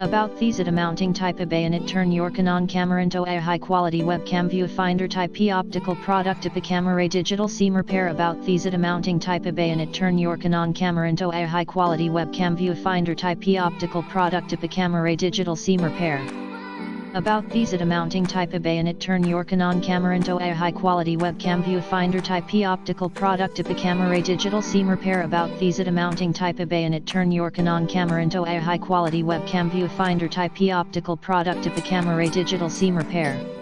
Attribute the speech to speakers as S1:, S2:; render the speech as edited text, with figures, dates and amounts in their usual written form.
S1: About these at a mounting type a bayonet turn your Canon camera into a high quality webcam viewfinder type P optical product a camera digital SIM repair about these at a mounting type a bayonet turn your Canon camera into a high quality webcam viewfinder type P optical product a camera digital SIM repair. About these at a mounting type a bayonet turn your Canon camera into a high quality webcam viewfinder type P optical product a camera digital SIM repair about these at a mounting type a bayonet turn your Canon camera into a high quality webcam viewfinder type P optical product a camera digital SIM repair.